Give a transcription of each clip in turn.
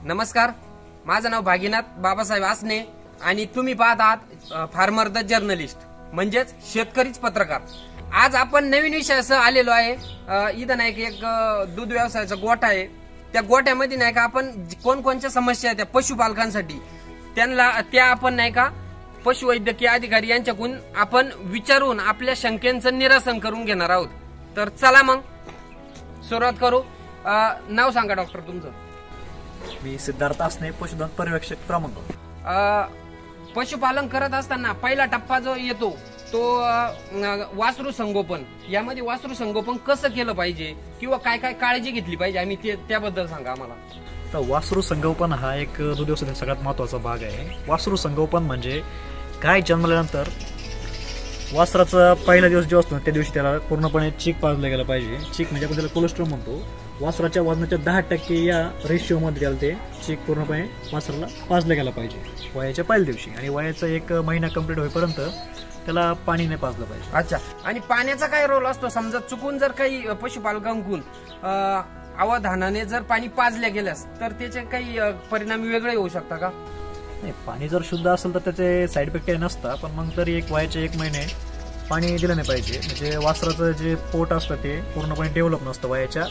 नमस्कार, माझं नाव भागीनाथ बाबासाहेब आसने आणि तुम्ही पाहत आहात फार्मर द जर्नलिस्ट म्हणजेच शेतकरीच पत्रकार। आज आपण नवीन विषयासह आलेलो आहे। इथं नाही एक दूध व्यवसायाचा गोठा आहे। त्या गोठ्यामध्ये नाही का आपण कोणकोणत्या समस्या आहेत त्या पशुपालकांसाठी त्या आपण नाही का पशुवैद्यकीय अधिकारी यांच्याकडून आपण विचारून आपल्या शंकेचं निरसन करून घेणार आहोत। तर चला मग सुरुवात करू। नाव सांगा डॉक्टर तुमचं? मी सिद्धार्थ आसने, पशुधन पर्यवेक्षक क्रमांक। पशुपालन करत असताना पहिला टप्पा जो येतो तो वासरू संगोपन। यामध्ये वासरू संगोपन कसं केलं पाहिजे किंवा काय काय काळजी घेतली पाहिजे आम्ही त्याबद्दल सांगा आम्हाला। तर वासरू संगोपन हा एक दूध व्यवसायाचा सगळ्यात महत्त्वाचा भाग आहे। वासरू संगोपन म्हणजे गाय जन्मल्यानंतर वासराचा पहिला दिवस जो असतो त्या दिवशी त्याला पूर्णपणे चीक पाजलं गेलं पाहिजे। चीक म्हणजे आपण त्याला कोलेस्ट्रॉल म्हणतो। वासराच्या वजनाच्या 10% या रेशिओ मध्ये त्याला ते चीक पूर्णपणे वासराला पाजलं गेलं पाहिजे वयाच्या पहिल्या दिवशी। आणि वयाचा 1 महिना कंप्लीट होईपर्यंत त्याला पाणी नाही पाजलं पाहिजे। अच्छा, आणि पाण्याचा काय रोल असतो? समजा चुकून जर काही पशुपालकांकडून अवधानाने जर पाणी पाजल्या गेल्यास तर त्याचे काही परिणाम वेगळे होऊ शकतात का? नाही, पाणी जर शुद्ध असेल तर त्याचे साईड इफेक्ट काही नसतात, पण मग तरी वयाचे 1 महिने पाणी दिलं नाही पाहिजे। म्हणजे वासराचं जे पोट असतं ते पूर्णपणे डेव्हलप नसतं। वयाच्या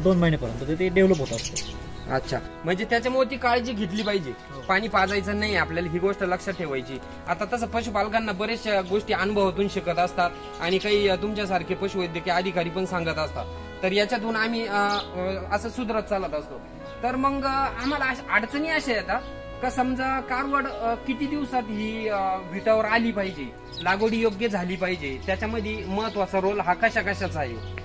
2 महिन्यापर्यंत ते डेव्हलप होत असतं। अच्छा, म्हणजे त्याच्यामुळे ती काळजी घेतली पाहिजे। पाणी पाजायचं नाही आपल्याला, ही गोष्ट लक्षात ठेवायची। आता तसं पशुपालकांना बरेचशा गोष्टी अनुभवातून शिकत असतात आणि काही तुमच्यासारखे पशुवैद्यकीय अधिकारी पण सांगत असतात। तर याच्यातून आम्ही असं सुधरत चालत असतो। तर मग आम्हाला अडचणी अशा येतात का समजा कारवड किती दिवसात ही विटावर आली पाहिजे, लागवडी योग्य झाली पाहिजे, त्याच्यामध्ये महत्वाचा रोल हा कशाचा आहे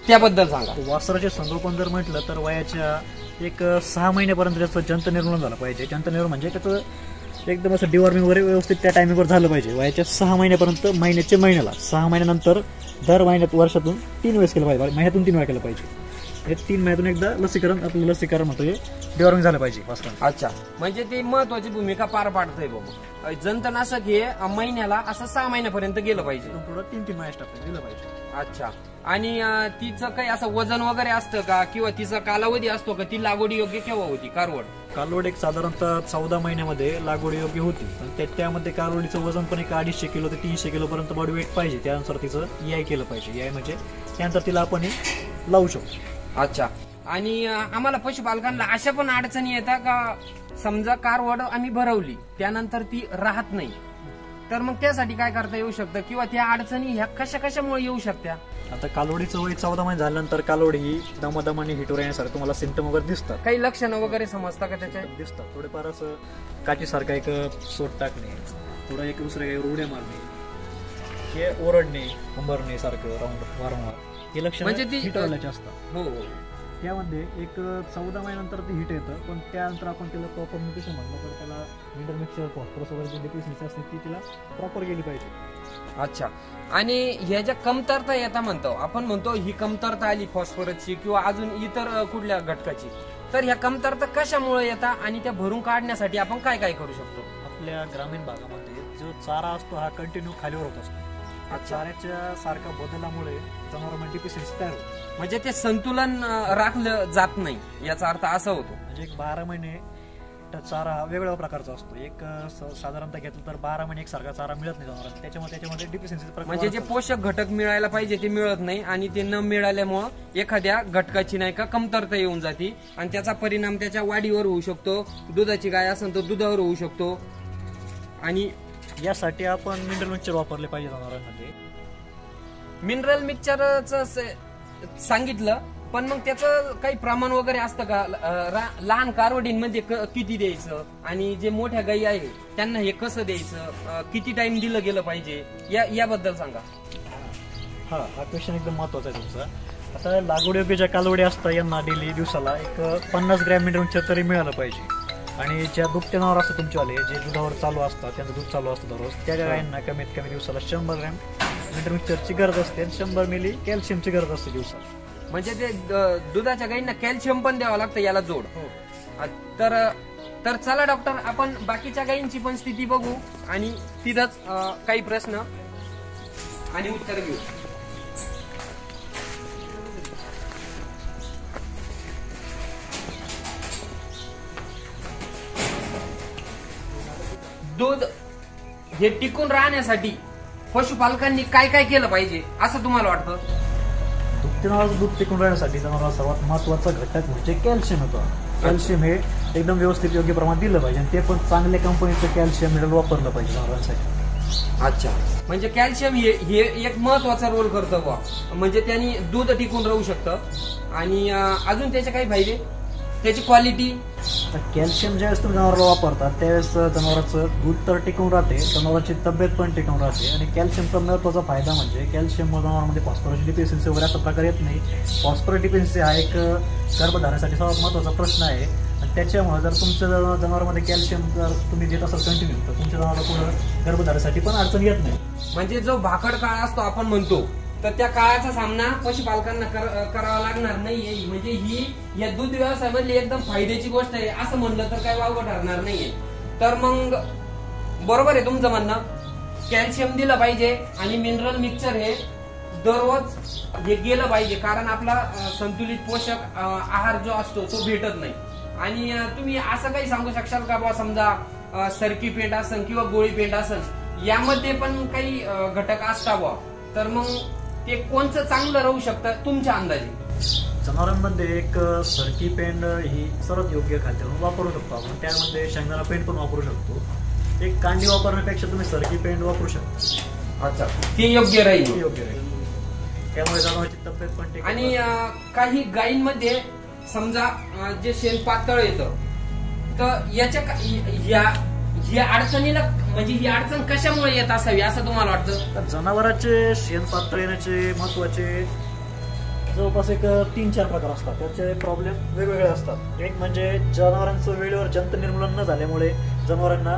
त्याबद्दल सांगा। वासराचे संगोपन जर म्हटलं तर वयाच्या 6 महिन्यापर्यंत त्याचं जंतनिर्मूलन झालं पाहिजे। जंतनिर्मूलन म्हणजे त्याचं एकदम असं डिवॉर्मिंग वगैरे व्यवस्थित त्या टायमिंगवर झालं पाहिजे। वयाच्या 6 महिन्यापर्यंत महिन्याला 6 महिन्यानंतर दर महिन्यात वर्षातून 3 वेळेस केलं पाहिजे, महिन्यातून 3 वेळा केलं पाहिजे। हे 3 महिन्यातून एकदा लसीकरण म्हणतो हे डिवॉर्मिंग झालं पाहिजे वासरांचं। अच्छा, म्हणजे ते महत्वाची भूमिका पार पाडतंय बाबा। जंतनाशक हे महिन्याला असं 6 महिन्यापर्यंत गेलं पाहिजे, पुढे 3 महिन्यात दिलं पाहिजे। अच्छा, आणि तिचं काही असं वजन वगैरे असतं का किंवा तिचा कालावधी असतो का? ती लागवडी योग्य केव्हा होती कालवड एक साधारणतः 14 महिन्यामध्ये लागवड योग्य होती। त्यामध्ये कालवडीचं वजन पण 250 किलो ते 300 किलो पर्यंत बॉडी वेट पाहिजे। त्यानुसार तिचं EI केलं पाहिजे। EI म्हणजे त्यानंतर तिला आपण लावू शकतो। अच्छा, आणि आम्हाला पशुपालकांना अशा पण अडचणी येतात का समजा कारवड आम्ही भरवली त्यानंतर ती राहत नाही, तर मग त्यासाठी काय करता येऊ शकतं किंवा त्या अडचणी ह्या कशामुळे येऊ शकत्या? आता कालवडीचं वय 14 महिने झाल्यानंतर कालवडी ही दमादमाने हिटवर येण्यासारखं तुम्हाला सिम्पटम वगैरे दिसतात। काही लक्षणं वगैरे समजतात का त्याच्या? दिसतात थोडेफार, असं काठीसारखं एक सोट टाकणे, थोडं एक दुसऱ्या काही उड्या मारणे, हे ओरडणे, अंबरणे सारखं वारंवार, हे लक्षण म्हणजे ती हिटवायचे असतात। हो, त्यामध्ये 14 महिन्यानंतर ते हिट येतं, पण त्यानंतर आपण त्याला प्रॉपर न्यूट्रिशन म्हणलं तर त्याला मिनरल मिक्सचर, फॉस्फरस वगैरे जी डिफिशियन्सी असते ती तिला प्रॉपर गेली पाहिजे। अच्छा, आणि ह्या ज्या कमतरता येता आपण म्हणतो ही कमतरता आली फॉस्फरसची किंवा अजून इतर कुठल्या घटकाची, तर ह्या कमतरता कशामुळे येतात आणि त्या भरून काढण्यासाठी आपण काय काय करू शकतो? आपल्या ग्रामीण भागामध्ये जो चारा असतो हा कंटिन्यू खालीवर होत असतो। चाऱ्याच्या सारखा बदलामुळे जनावरांमध्ये डिफिशियन्सी तयार होते, म्हणजे ते संतुलन राखलं जात नाही, याचा अर्थ असा होतो। म्हणजे 12 महिने चारा हा वेगवेगळ्या प्रकारचा असतो। एक साधारणतः घेतलं तर 12 महिने एकसारखा चारा मिळत नाही जनावरांना, त्याच्यामध्ये डिफिशियन्सी म्हणजे जे पोषक घटक मिळायला पाहिजे ते मिळत नाही आणि ते न मिळाल्यामुळे एखाद्या घटकाची नाही का कमतरता येऊन जाते आणि त्याचा परिणाम त्याच्या वाढीवर होऊ शकतो। दुधाची गाय असेल तर दुधावर होऊ शकतो, आणि यासाठी आपण मिनरल मिक्सचर वापरले पाहिजे जनावरांमध्ये। मिनरल मिक्सचरचं सांगितलं, पण मग त्याचं काही प्रमाण वगैरे असतं का? लहान कारवडींमध्ये किती द्यायचं आणि जे मोठ्या गायी आहे त्यांना हे कसं द्यायचं, किती टाइम दिलं गेलं पाहिजे याबद्दल सांगा। हा क्वेश्चन एकदम महत्वाचा आहे तुमचा। आता लागवडीयोग्य ज्या कालवडी असतात यांना डेली दिवसाला 50 ग्रॅम मिनरल मिक्सचर तरी मिळालं पाहिजे। आणि ज्या दुभते जनावर असतात तुमच्यावाले जे दुधावर चालू असतात, त्यांचं दूध चालू असतं दररोज, त्या गायांना कमीत कमी दिवसाला 100 ग्रॅम मिनरल मिक्सचरची गरज असते आणि 100 मिली कॅल्शियमची गरज असते दिवसाला। म्हणजे ते दुधाच्या गायींना कॅल्शियम पण द्यावं लागतं याला जोड। तर चला डॉक्टर, आपण बाकीच्या गायींची पण स्थिती बघू आणि तिथंच काही प्रश्न आणि उत्तर घेऊ। दूध हे टिकून राहण्यासाठी पशुपालकांनी काय काय केलं पाहिजे असं तुम्हाला वाटतं? जनावरांचं दूध टिकून राहण्यासाठी जनावरांना सर्वात महत्वाचा घटक म्हणजे कॅल्शियम होतं. कॅल्शियम हे एकदम व्यवस्थित योग्य प्रमाणात दिलं पाहिजे आणि ते पण चांगल्या कंपनीचं कॅल्शियम मिनरल वापरलं पाहिजे जनावरांसाठी. अच्छा, म्हणजे कॅल्शियम हे एक महत्वाचा रोल करतं बुवा, म्हणजे त्यांनी दूध टिकून राहू शकतं. आणि अजून त्याचे काही फायदे, त्याची क्वालिटी? कॅल्शियम ज्यावेळेस तुम्ही जनावराला वापरतात त्यावेळेस जनावरांचं दूध तर टिकून राहते, जनावरांची तब्येत पण टिकून राहते. आणि कॅल्शियमचा महत्वाचा फायदा म्हणजे कॅल्शियम जनावरांमध्ये फॉस्फरस डिफिशियन्सी वगैरे असा प्रकार येत नाही. फॉस्फरस डिफिशियन्सी हा एक गर्भधारणेसाठी सर्वात महत्वाचा प्रश्न आहे. आणि त्याच्यामुळे जर तुमच्या जनावरांमध्ये कॅल्शियम जर तुम्ही देत असाल कंटिन्यू तर तुमच्या जनावराला पुढे गर्भधारणेसाठी पण अडचण येत नाही. म्हणजे जो भाकड काळ असतो आपण म्हणतो, तर त्या काळाचा सामना पशुपालकांना करावा लागणार नाहीये. म्हणजे ही या दूध व्यवसायामधली एकदम फायद्याची गोष्ट आहे असं म्हणलं तर काही वावगं ठरणार नाहीये. तर मग बरोबर आहे तुमचं म्हणणं, कॅल्शियम दिलं पाहिजे आणि मिनरल मिक्सचर हे दररोज हे गेलं पाहिजे, कारण आपला संतुलित पोषक आहार जो असतो तो भेटत नाही. आणि तुम्ही असं काही सांगू शकाल का बाबा, समजा सरकी पेंट असेल किंवा गोळी पेंट असेल यामध्ये पण काही घटक असतावा, तर मग ते कोणचं चांगलं राहू शकतं तुमच्या अंदाजे? जनावरांमध्ये एक सरकी पेंड ही सर्वात योग्य खाद्य वापरू शकतो आपण. त्यामध्ये शेंगदाणा पेंड पण वापरू शकतो. एक कांडी वापरण्यापेक्षा तुम्ही सरकी पेंड वापरू शकता. अच्छा, ते योग्य राहील. योग्य राहील, त्यामुळे जनावरांची तब्येत पण टिकेल. आणि काही गायींमध्ये समजा जे शेण पातळ येतं, तर याच्या या अडचणीला म्हणजे ही अडचण कशामुळे येत असावी असं तुम्हाला वाटतं? तर जनावरांचे शेण पातळ येण्याचे महत्वाचे जवळपास एक 3-4 प्रकार असतात. त्याचे प्रॉब्लेम वेगवेगळे असतात. एक म्हणजे जनावरांचं वेळेवर जंत निर्मूलन न झाल्यामुळे जनावरांना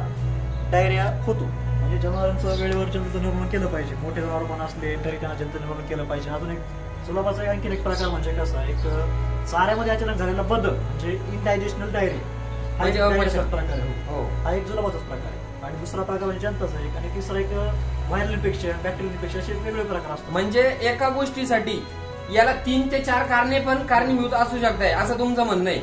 डायरिया होतो. म्हणजे जनावरांचं वेळेवर जंत निर्मूलन केलं पाहिजे. मोठे जनावर पण असले तरी त्यांना जंत निर्मूलन केलं पाहिजे. अजून एक सुलभाचा आणखी एक प्रकार म्हणजे कसा, एक चाऱ्यामध्ये अचानक झालेला बदल म्हणजे इनडायजेशनल डायरिया हा एक प्रकार आहे. हा एक जुलाबाचाच प्रकार आहे. आणि दुसरा प्रकार म्हणजे जंताचा एक, आणि तिसरा एक व्हायरल इन्फेक्शन, बॅक्टेरियल इन्फेक्शन, असे वेगवेगळे प्रकार असतात. म्हणजे एका गोष्टीसाठी याला 3 ते 4 कारणे पण कारणीभूत असू शकतात असं तुमचं म्हणणं आहे.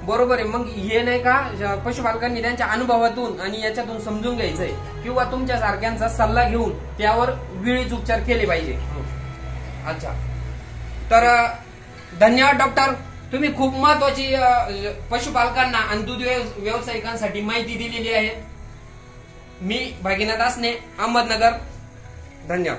बरोबर आहे. मग हे नाही का पशुपालकांनी त्यांच्या अनुभवातून आणि याच्यातून समजून घ्यायचंय किंवा तुमच्या सारख्यांचा सल्ला घेऊन त्यावर वेळीच उपचार केले पाहिजे. अच्छा, तर धन्यवाद डॉक्टर, तुम्ही खूप महत्वाची पशुपालकांना आणि दूध व्यावसायिकांसाठी माहिती दिलेली आहे. मी भागीनाथ आसने, अहमदनगर. धन्यवाद.